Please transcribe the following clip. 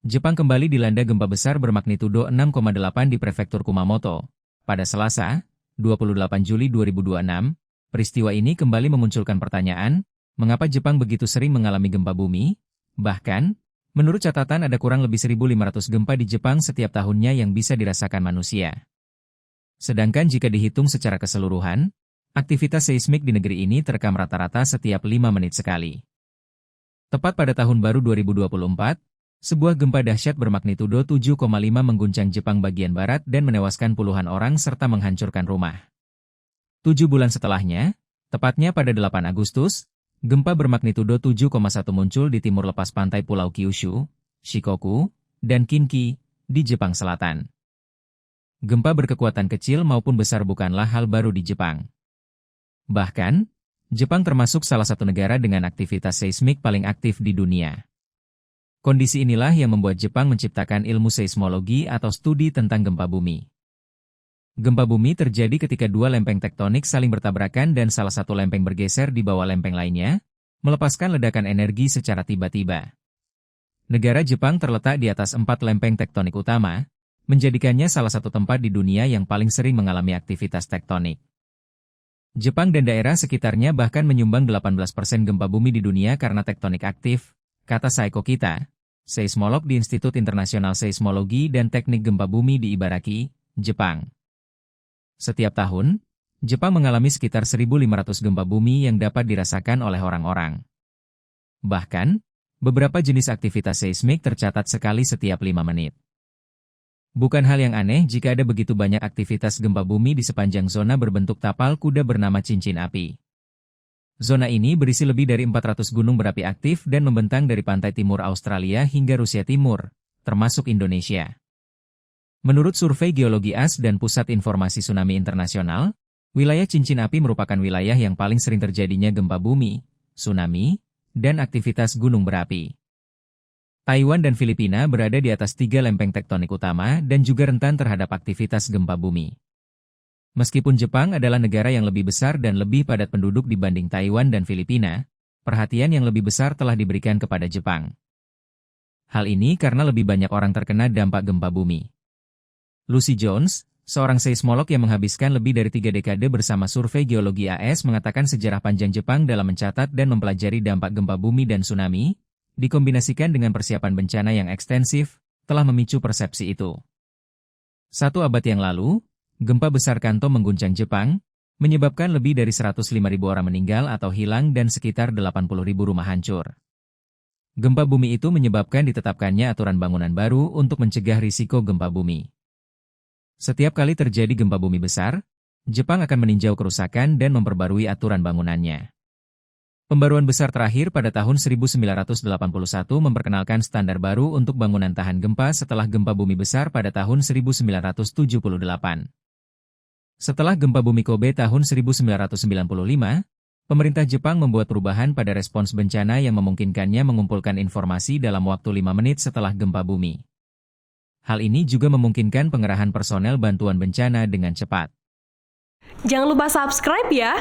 Jepang kembali dilanda gempa besar bermagnitudo 6,8 di prefektur Kumamoto. Pada Selasa, 28 Juli 2026, peristiwa ini kembali memunculkan pertanyaan, mengapa Jepang begitu sering mengalami gempa bumi? Bahkan, menurut catatan ada kurang lebih 1.500 gempa di Jepang setiap tahunnya yang bisa dirasakan manusia. Sedangkan jika dihitung secara keseluruhan, aktivitas seismik di negeri ini terekam rata-rata setiap 5 menit sekali. Tepat pada tahun baru 2024, sebuah gempa dahsyat bermagnitudo 7,5 mengguncang Jepang bagian barat dan menewaskan puluhan orang serta menghancurkan rumah. 7 bulan setelahnya, tepatnya pada 8 Agustus, gempa bermagnitudo 7,1 muncul di timur lepas pantai Pulau Kyushu, Shikoku, dan Kinki, di Jepang Selatan. Gempa berkekuatan kecil maupun besar bukanlah hal baru di Jepang. Bahkan, Jepang termasuk salah satu negara dengan aktivitas seismik paling aktif di dunia. Kondisi inilah yang membuat Jepang menciptakan ilmu seismologi atau studi tentang gempa bumi. Gempa bumi terjadi ketika dua lempeng tektonik saling bertabrakan dan salah satu lempeng bergeser di bawah lempeng lainnya, melepaskan ledakan energi secara tiba-tiba. Negara Jepang terletak di atas 4 lempeng tektonik utama, menjadikannya salah satu tempat di dunia yang paling sering mengalami aktivitas tektonik. Jepang dan daerah sekitarnya bahkan menyumbang 18% gempa bumi di dunia karena tektonik aktif, kata Saeko Kita, seismolog di Institut Internasional Seismologi dan Teknik Gempa Bumi di Ibaraki, Jepang. Setiap tahun, Jepang mengalami sekitar 1.500 gempa bumi yang dapat dirasakan oleh orang-orang. Bahkan, beberapa jenis aktivitas seismik tercatat sekali setiap 5 menit. Bukan hal yang aneh jika ada begitu banyak aktivitas gempa bumi di sepanjang zona berbentuk tapal kuda bernama cincin api. Zona ini berisi lebih dari 400 gunung berapi aktif dan membentang dari pantai timur Australia hingga Rusia Timur, termasuk Indonesia. Menurut survei Geologi AS dan Pusat Informasi Tsunami Internasional, wilayah cincin api merupakan wilayah yang paling sering terjadinya gempa bumi, tsunami, dan aktivitas gunung berapi. Taiwan dan Filipina berada di atas 3 lempeng tektonik utama dan juga rentan terhadap aktivitas gempa bumi. Meskipun Jepang adalah negara yang lebih besar dan lebih padat penduduk dibanding Taiwan dan Filipina, perhatian yang lebih besar telah diberikan kepada Jepang. Hal ini karena lebih banyak orang terkena dampak gempa bumi. Lucy Jones, seorang seismolog yang menghabiskan lebih dari 3 dekade bersama survei geologi AS mengatakan sejarah panjang Jepang dalam mencatat dan mempelajari dampak gempa bumi dan tsunami, dikombinasikan dengan persiapan bencana yang ekstensif, telah memicu persepsi itu. 1 abad yang lalu, gempa besar Kanto mengguncang Jepang, menyebabkan lebih dari 105.000 orang meninggal atau hilang dan sekitar 80.000 rumah hancur. Gempa bumi itu menyebabkan ditetapkannya aturan bangunan baru untuk mencegah risiko gempa bumi. Setiap kali terjadi gempa bumi besar, Jepang akan meninjau kerusakan dan memperbarui aturan bangunannya. Pembaruan besar terakhir pada tahun 1981 memperkenalkan standar baru untuk bangunan tahan gempa setelah gempa bumi besar pada tahun 1978. Setelah gempa bumi Kobe tahun 1995, pemerintah Jepang membuat perubahan pada respons bencana yang memungkinkannya mengumpulkan informasi dalam waktu 5 menit setelah gempa bumi. Hal ini juga memungkinkan pengerahan personel bantuan bencana dengan cepat. Jangan lupa subscribe ya!